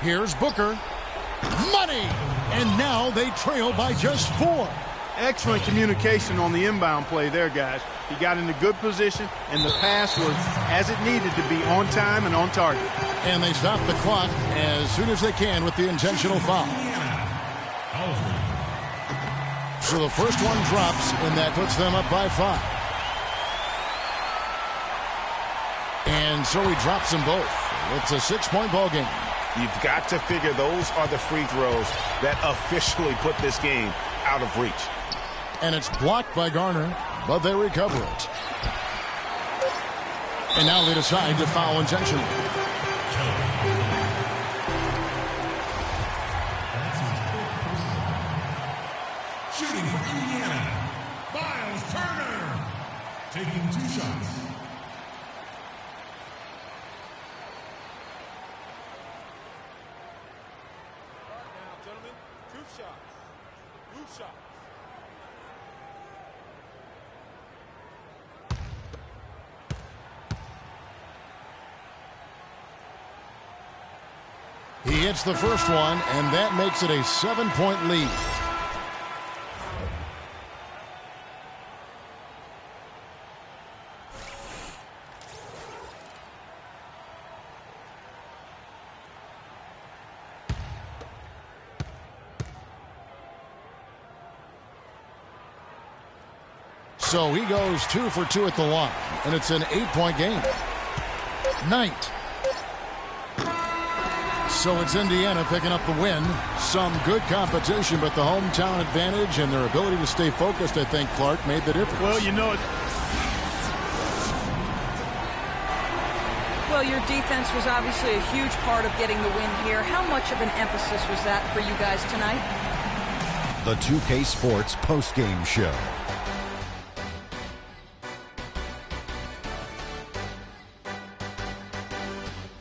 Here's Booker. Money! And now they trail by just 4. Excellent communication on the inbound play there, guys. He got in a good position, and the pass was as it needed to be, on time and on target. And they stop the clock as soon as they can with the intentional foul. So the first one drops, and that puts them up by 5. And so he drops them both. It's a 6-point ball game. You've got to figure those are the free throws that officially put this game out of reach. And it's blocked by Garner, but they recover it. And now they decide to foul intentionally. Shooting for Indiana, Miles Turner, taking 2 shots. He hits the first one, and that makes it a 7-point lead. So he goes 2 for 2 at the line, and it's an 8-point game. Knight. So it's Indiana picking up the win. Some good competition, but the hometown advantage and their ability to stay focused, I think, Clark, made the difference. Well, you know it. Well, your defense was obviously a huge part of getting the win here. How much of an emphasis was that for you guys tonight? The 2K Sports postgame show.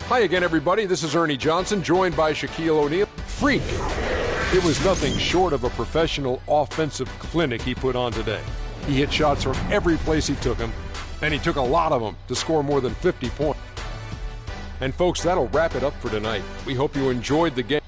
Hi again, everybody. This is Ernie Johnson, joined by Shaquille O'Neal. Freak. It was nothing short of a professional offensive clinic he put on today. He hit shots from every place he took them, and he took a lot of them to score more than 50 points. And folks, that'll wrap it up for tonight. We hope you enjoyed the game.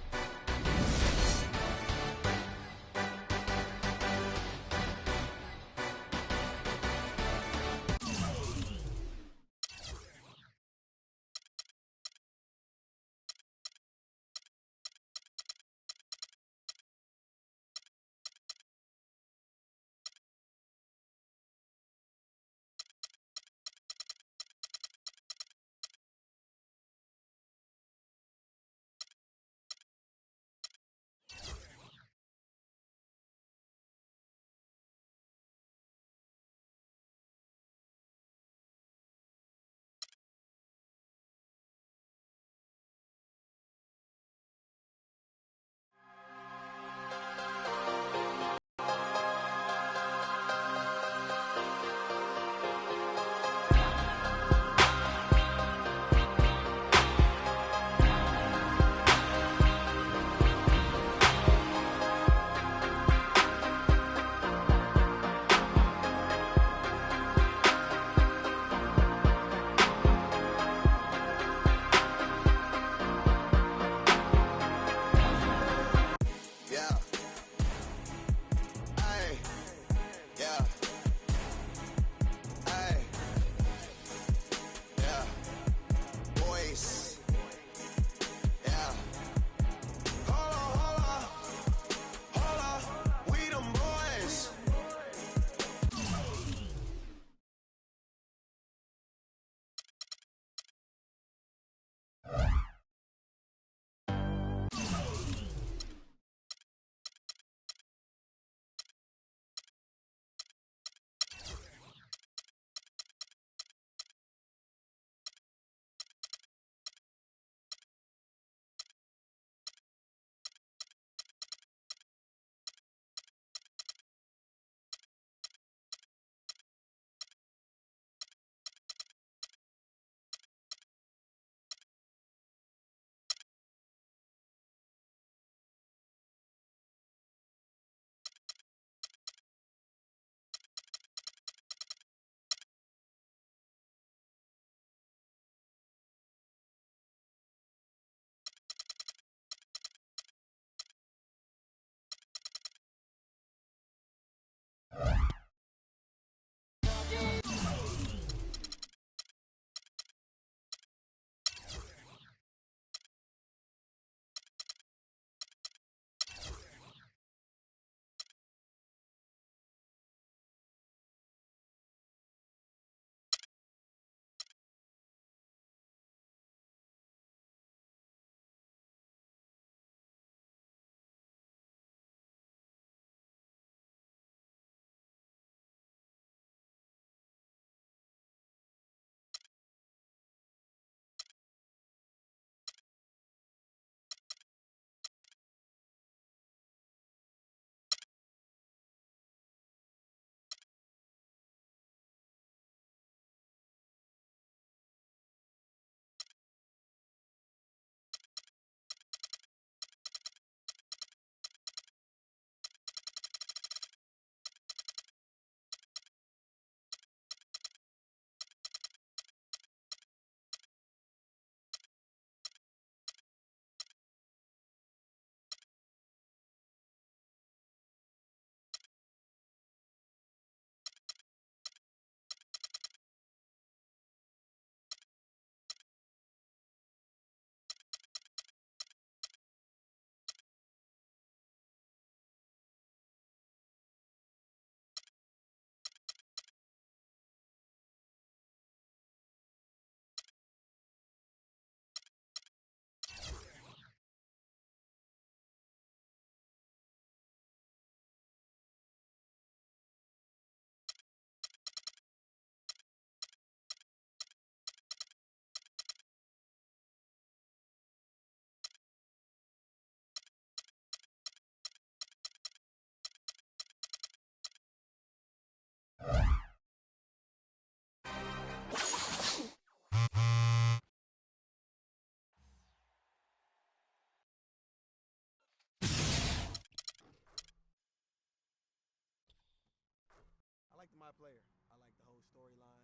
player. I like the whole storyline.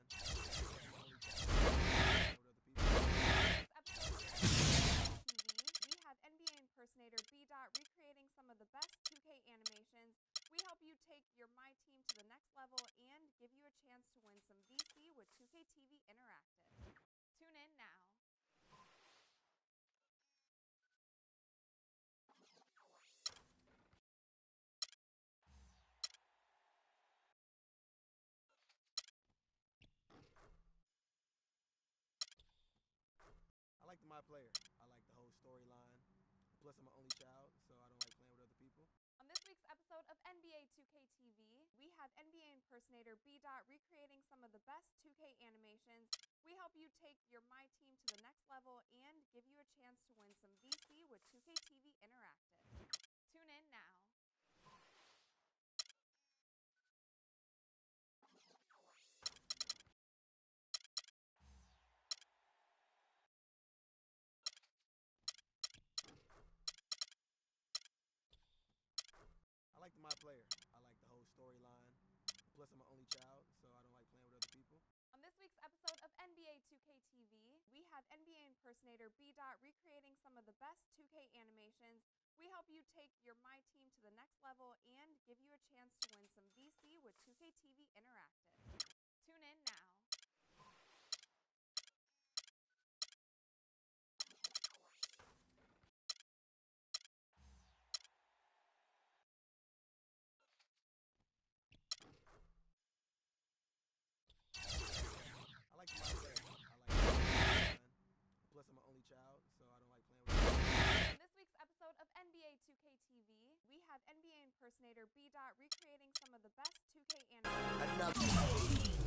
We have NBA impersonator B. recreating some of the best 2K animations. We help you take your My Team to the next level and give you a chance to win some VC with 2K TV Interactive. Tune in now. I like the My Player. I like the whole storyline. Plus, I'm an only child, so I don't like playing with other people. On this week's episode of NBA 2K TV, we have NBA impersonator B. recreating some of the best 2K animations. We help you take your My Team to the next level and give you a chance to win some VC with 2K TV Interactive. Tune in now. I like the My Player. I like the whole storyline. Plus, I'm an only child, so I don't like playing with other people. On this week's episode of NBA 2K TV, we have NBA impersonator B. recreating some of the best 2K animations. We help you take your My Team to the next level and give you a chance to win some VC with 2K TV Interactive. Tune in now. I like the My Player. I like the storyline. Plus, I'm an only child, so I don't like playing with people. In this week's episode of NBA 2K TV, we have NBA impersonator B. recreating some of the best 2K animations.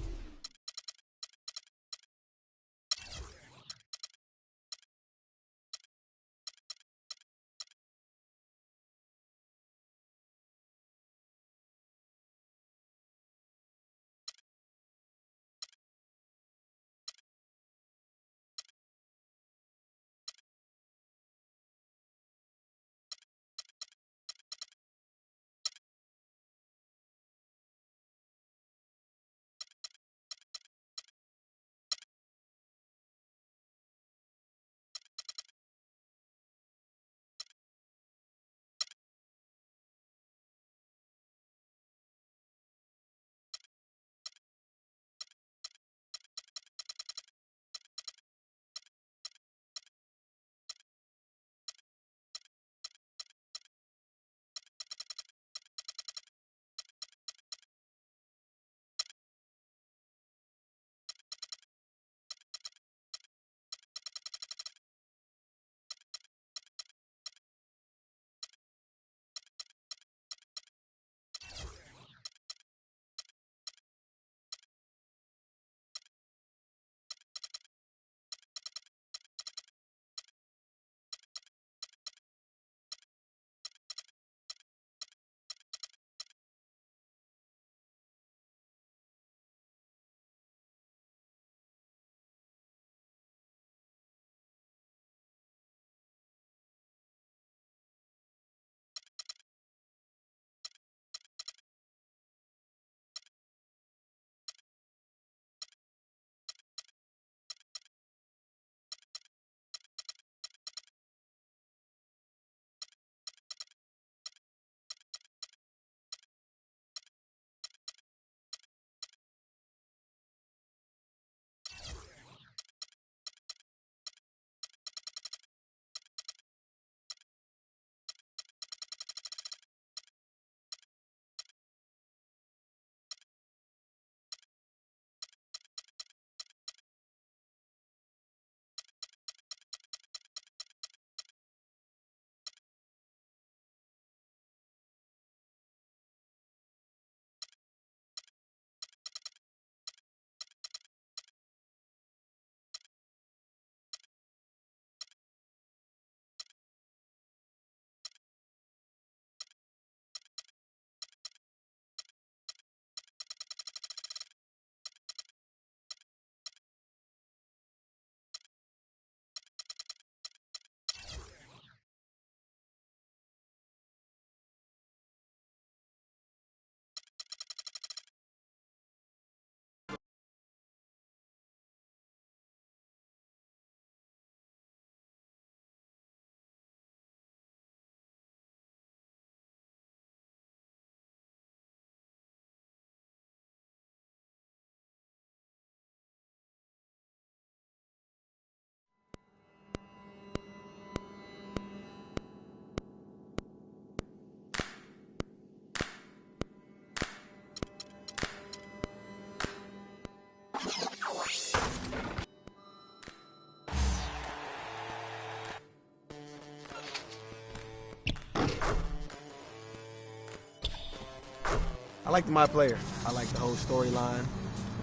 I like my player. I like the whole storyline.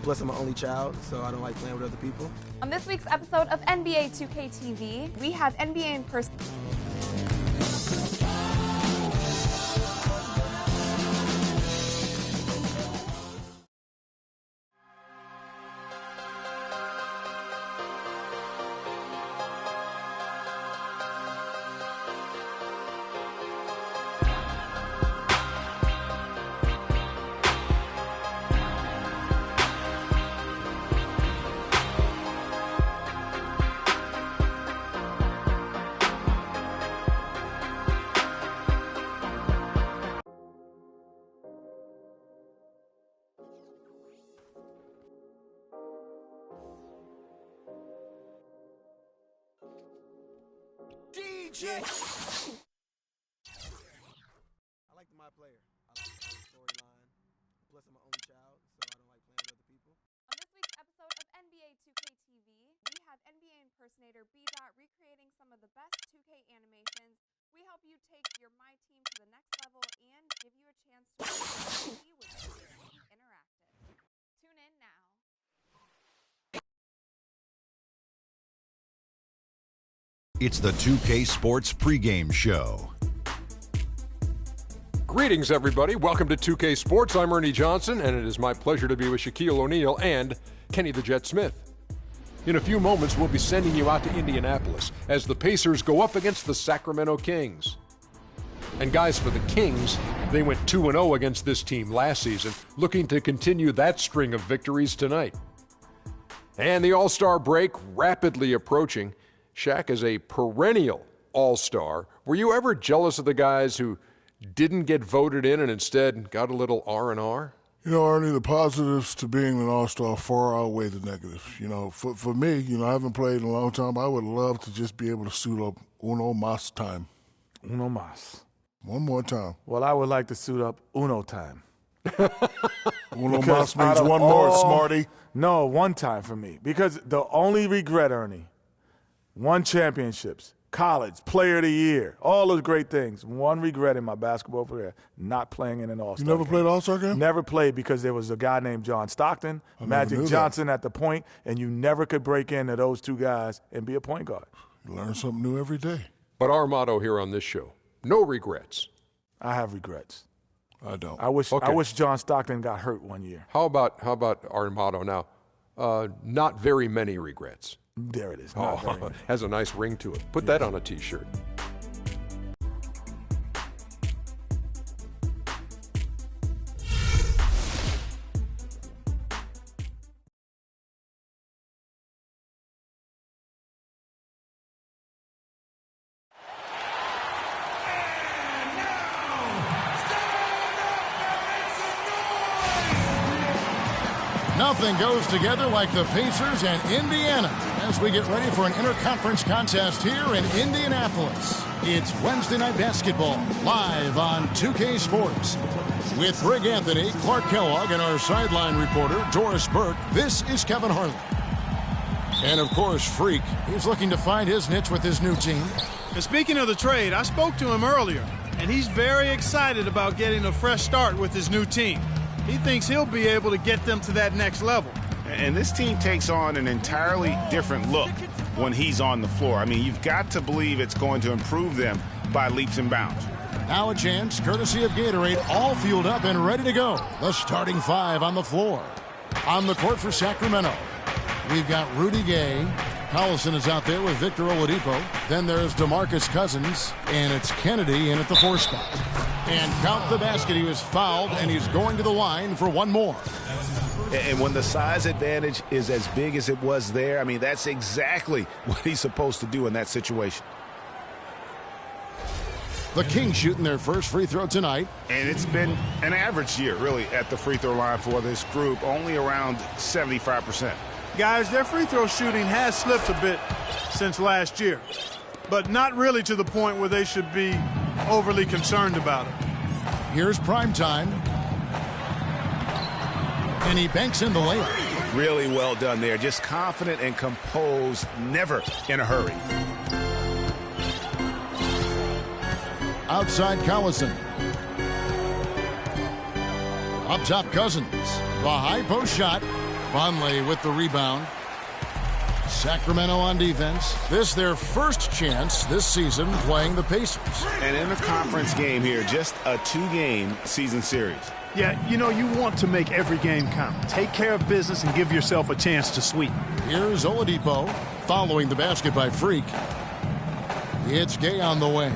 Plus, I'm an only child, so I don't like playing with other people. On this week's episode of NBA 2K TV, we have NBA impersonator. DJ. I like my player. I like the whole storyline. Plus, I'm an only child, so I don't like playing with other people. On this week's episode of NBA 2K TV, we have NBA impersonator B-Dot recreating some of the best 2K animations. We help you take your My Team to the next level and give you a chance to see with Interactive. Tune in now. It's the 2K Sports pregame show. Greetings, everybody. Welcome to 2K Sports. I'm Ernie Johnson, and it is my pleasure to be with Shaquille O'Neal and Kenny the Jet Smith. In a few moments, we'll be sending you out to Indianapolis as the Pacers go up against the Sacramento Kings. And guys, for the Kings, they went 2-0 against this team last season, looking to continue that string of victories tonight. And the All-Star break rapidly approaching. Shaq is a perennial all-star. Were you ever jealous of the guys who didn't get voted in and instead got a little R&R? You know, Ernie, the positives to being an all-star far outweigh the negatives. You know, for me, I haven't played in a long time. I would love to just be able to suit up uno mas time. Uno mas. One more time. Well, I would like to suit up uno time. Uno mas means one more, smarty. No, one time for me. Because the only regret, Ernie, won championships, college, player of the year, all those great things. One regret in my basketball career, not playing in an all-star You never played all-star game? Never played because there was a guy named John Stockton, Magic Johnson at the point, and you never could break into those two guys and be a point guard. You learn something new every day. But our motto here on this show, no regrets. I have regrets. I don't. I wish John Stockton got hurt one year. How about our motto now? Not very many regrets. There it is. Has a nice ring to it. Put that on a T-shirt. Nothing goes together like the Pacers and Indiana as we get ready for an interconference contest here in Indianapolis. It's Wednesday Night Basketball, live on 2K Sports. With Greg Anthony, Clark Kellogg, and our sideline reporter, Doris Burke, this is Kevin Harlan. And, of course, Freak. He's looking to find his niche with his new team. And speaking of the trade, I spoke to him earlier, and he's very excited about getting a fresh start with his new team. He thinks he'll be able to get them to that next level. And this team takes on an entirely different look when he's on the floor. I mean, you've got to believe it's going to improve them by leaps and bounds. Now a chance, courtesy of Gatorade, all fueled up and ready to go. The starting five on the floor. On the court for Sacramento, we've got Rudy Gay. Collison is out there with Victor Oladipo. Then there's DeMarcus Cousins, and it's Kennedy in at the 4 spot. And count the basket. He was fouled, and he's going to the line for one more. And when the size advantage is as big as it was there, I mean, that's exactly what he's supposed to do in that situation. The Kings shooting their first free throw tonight. And it's been an average year, really, at the free throw line for this group, only around 75%. Guys, their free throw shooting has slipped a bit since last year, but not really to the point where they should be overly concerned about it. Here's prime time. And he banks in the layup. Really well done there. Just confident and composed, never in a hurry. Outside Collison. Up top, Cousins. The high post shot. Vonleh with the rebound. Sacramento on defense. This their first chance this season playing the Pacers. And in a conference game here, just a 2-game season series. Yeah, you know, you want to make every game count. Take care of business and give yourself a chance to sweep. Here's Oladipo following the basket by Freak. It's Gay on the way.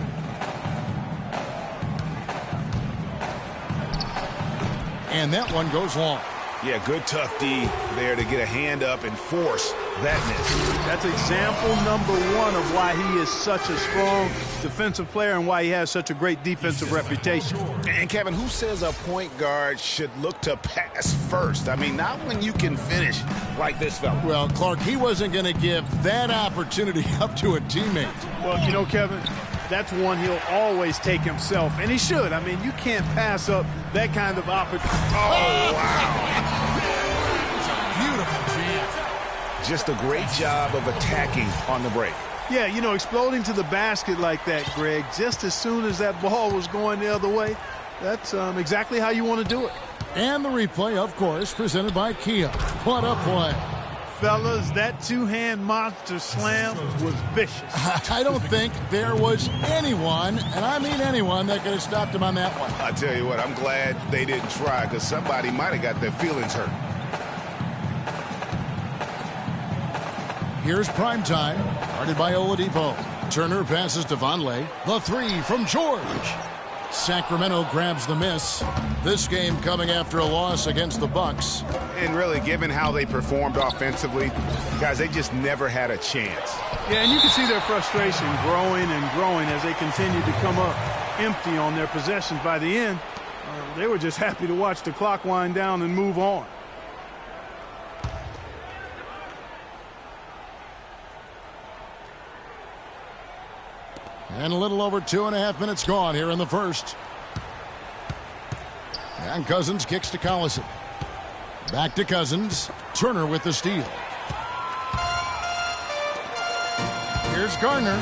And that one goes long. Yeah, good tough D there to get a hand up and force that miss. That's example number 1 of why he is such a strong defensive player and why he has such a great defensive reputation. And Kevin, who says a point guard should look to pass first? I mean, not when you can finish like this fella. Well, Clark, he wasn't going to give that opportunity up to a teammate. Well, you know, Kevin, that's one he'll always take himself, and he should. I mean, you can't pass up that kind of opportunity. Oh, wow. Beautiful jam. Just a great job of attacking on the break. Yeah, you know, exploding to the basket like that, Greg, just as soon as that ball was going the other way, that's exactly how you want to do it. And the replay, of course, presented by Kia. What a play. Fellas, that two-hand monster slam was vicious. I don't think there was anyone, and I mean anyone, that could have stopped him on that one. I tell you what, I'm glad they didn't try because somebody might have got their feelings hurt. Here's prime time, guarded by Oladipo. Turner passes to Vonleh. The three from George. Sacramento grabs the miss. This game coming after a loss against the Bucks. And really, given how they performed offensively, guys, they just never had a chance. Yeah, and you can see their frustration growing and growing as they continue to come up empty on their possessions. By the end, they were just happy to watch the clock wind down and move on. And a little over 2.5 minutes gone here in the first. And Cousins kicks to Collison. Back to Cousins. Turner with the steal. Here's Garner.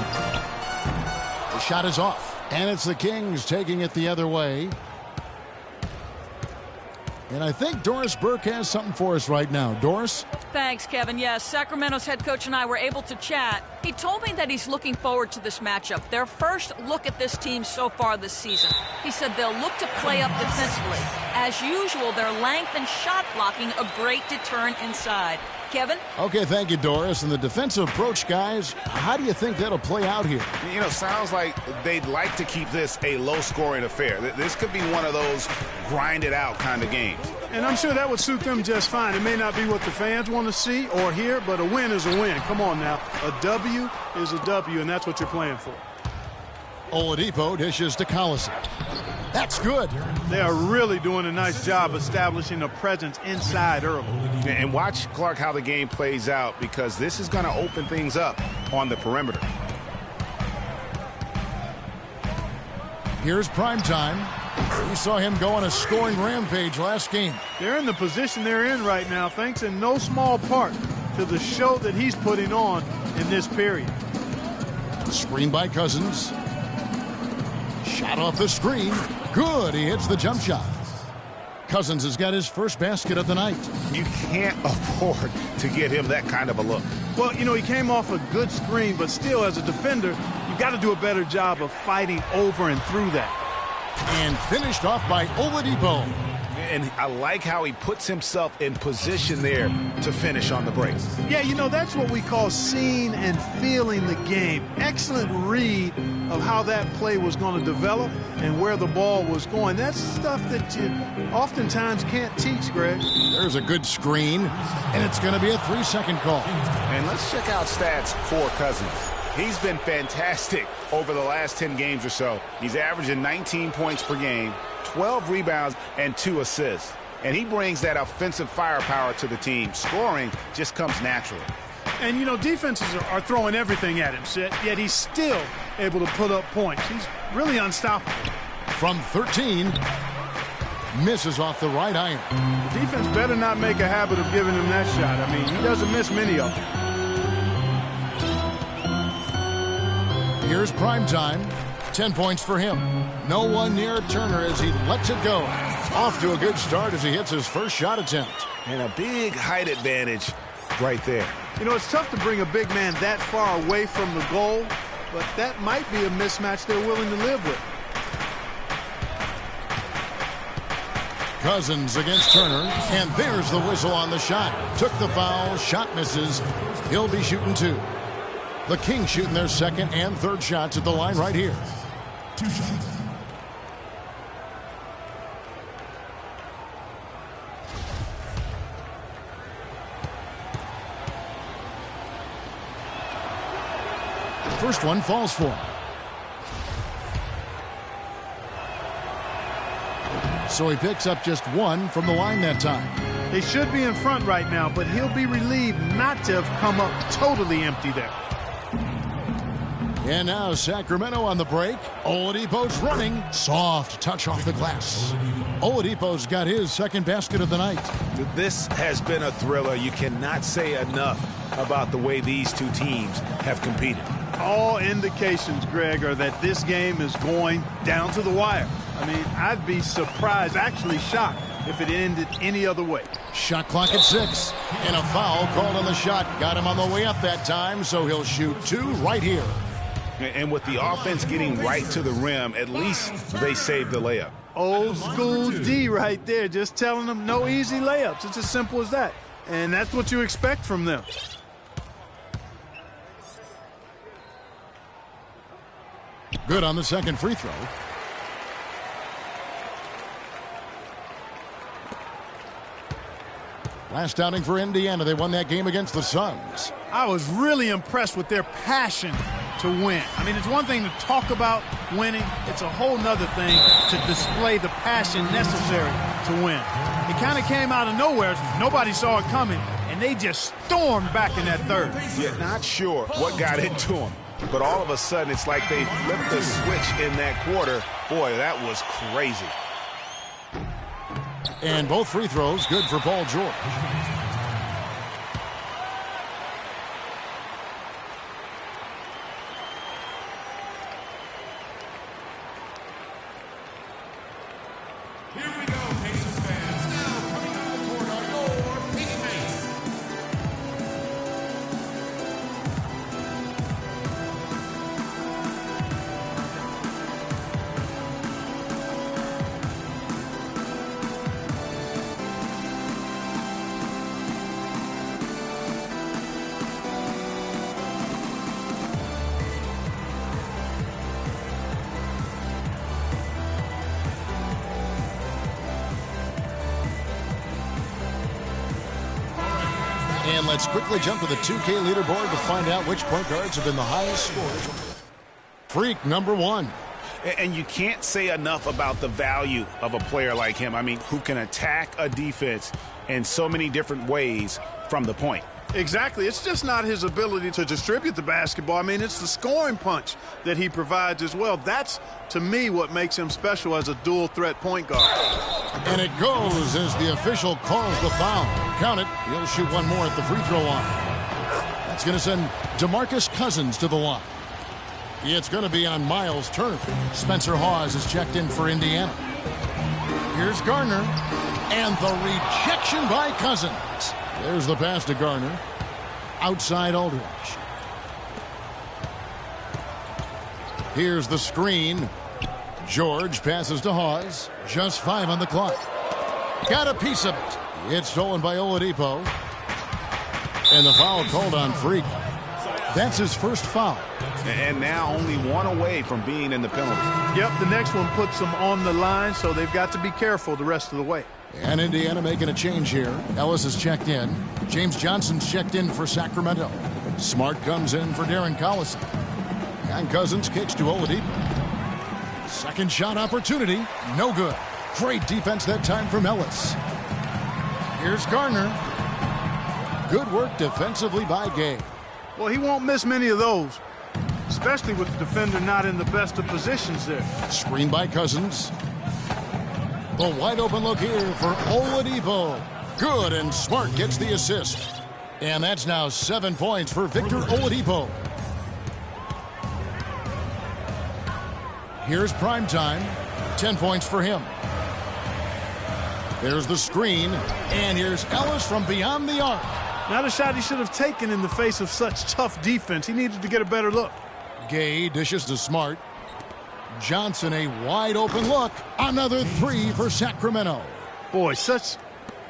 The shot is off. And it's the Kings taking it the other way. And I think Doris Burke has something for us right now. Doris? Thanks, Kevin. Yes, Sacramento's head coach and I were able to chat. He told me that he's looking forward to this matchup. Their first look at this team so far this season. He said they'll look to play up defensively. As usual, their length and shot blocking a great deterrent inside. Kevin? Okay, thank you, Doris. And the defensive approach, guys, how do you think that'll play out here? You know, sounds like they'd like to keep this a low-scoring affair. This could be one of those grind-it-out kind of games. And I'm sure that would suit them just fine. It may not be what the fans want to see or hear, but a win is a win. Come on now. A W is a W, and that's what you're playing for. Oladipo dishes to Collison. That's good. They are really doing a nice job establishing a presence inside early. And watch, Clark, how the game plays out, because this is going to open things up on the perimeter. Here's primetime. We saw him go on a scoring rampage last game. They're in the position they're in right now, thanks in no small part to the show that he's putting on in this period. Screen by Cousins. Shot off the screen. Good. He hits the jump shot. Cousins has got his first basket of the night. You can't afford to get him that kind of a look. Well, you know, he came off a good screen, but still, as a defender, you've got to do a better job of fighting over and through that. And finished off by Oladipo. And I like how he puts himself in position there to finish on the break. Yeah, you know, that's what we call seeing and feeling the game. Excellent read of how that play was going to develop and where the ball was going. That's stuff that you oftentimes can't teach, Greg. There's a good screen, and it's going to be a 3-second call. And let's check out stats for Cousins. He's been fantastic over the last 10 games or so. He's averaging 19 points per game, 12 rebounds, and 2 assists. And he brings that offensive firepower to the team. Scoring just comes naturally. And, you know, defenses are throwing everything at him, yet he's still able to put up points. He's really unstoppable. From 13, misses off the right iron. The defense better not make a habit of giving him that shot. I mean, he doesn't miss many of them. Here's primetime. 10 points for him. No one near Turner as he lets it go. Off to a good start as he hits his first shot attempt. And a big height advantage right there. You know, it's tough to bring a big man that far away from the goal, but that might be a mismatch they're willing to live with. Cousins against Turner, and there's the whistle on the shot. Took the foul, shot misses. He'll be shooting 2. The Kings shooting their second and third shots at the line right here. 2 shots. First one falls for him. So he picks up just 1 from the line that time. They should be in front right now, but he'll be relieved not to have come up totally empty there. And now Sacramento on the break. Oladipo's running. Soft touch off the glass. Oladipo's got his second basket of the night. This has been a thriller. You cannot say enough about the way these two teams have competed. All indications, Greg, are that this game is going down to the wire. I mean, I'd be surprised, actually shocked, if it ended any other way. Shot clock at 6. And a foul called on the shot. Got him on the way up that time, so he'll shoot 2 right here. And with the offense getting right to the rim, at least they saved the layup. Old school D right there, just telling them no easy layups. It's as simple as that. And that's what you expect from them. Good on the second free throw. Last outing for Indiana. They won that game against the Suns. I was really impressed with their passion to win. I mean, it's one thing to talk about winning. It's a whole nother thing to display the passion necessary to win. It kind of came out of nowhere. Nobody saw it coming, and they just stormed back in that third. Yeah, not sure what got into them, but all of a sudden it's like they flipped the switch in that quarter. Boy, that was crazy. And both free throws good for Paul George. Here we go, Pacers fans. Now coming to the court are your teammates. And let's quickly jump to the 2K leaderboard to find out which point guards have been the highest scorers. Freak number 1. And you can't say enough about the value of a player like him. I mean, who can attack a defense in so many different ways from the point. Exactly. It's just not his ability to distribute the basketball. I mean, it's the scoring punch that he provides as well. That's, to me, what makes him special as a dual-threat point guard. And it goes as the official calls the foul. Count it. He'll shoot one more at the free throw line. That's going to send DeMarcus Cousins to the line. It's going to be on Miles Turner. Spencer Hawes is checked in for Indiana. Here's Garner. And the rejection by Cousins. There's the pass to Garner. Outside Aldridge. Here's the screen. George passes to Hawes. Just 5 on the clock. Got a piece of it. It's stolen by Oladipo. And the foul called on Freak. That's his first foul. And now only 1 away from being in the penalty. Yep, the next one puts them on the line, so they've got to be careful the rest of the way. And Indiana making a change here. Ellis is checked in. James Johnson's checked in for Sacramento. Smart comes in for Darren Collison. And Cousins kicks to Oladipo. Second shot opportunity. No good. Great defense that time from Ellis. Here's Garner. Good work defensively by Gay. Well, he won't miss many of those, especially with the defender not in the best of positions there. Screen by Cousins. The wide open look here for Oladipo. Good, and Smart gets the assist. And that's now 7 points for Victor Oladipo. Here's prime time. 10 points for him. There's the screen, and here's Ellis from beyond the arc. Not a shot he should have taken in the face of such tough defense. He needed to get a better look. Gay dishes to Smart. Johnson, a wide open look. Another three for Sacramento. Boy, such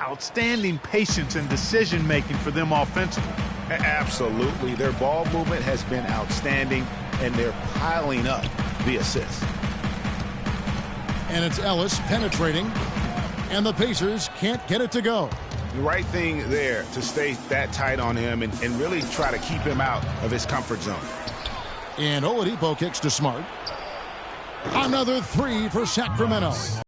outstanding patience and decision making for them offensively. Absolutely. Their ball movement has been outstanding, and they're piling up the assists. And it's Ellis penetrating, and the Pacers can't get it to go. The right thing there to stay that tight on him and really try to keep him out of his comfort zone. And Oladipo kicks to Smart. Another three for Sacramento.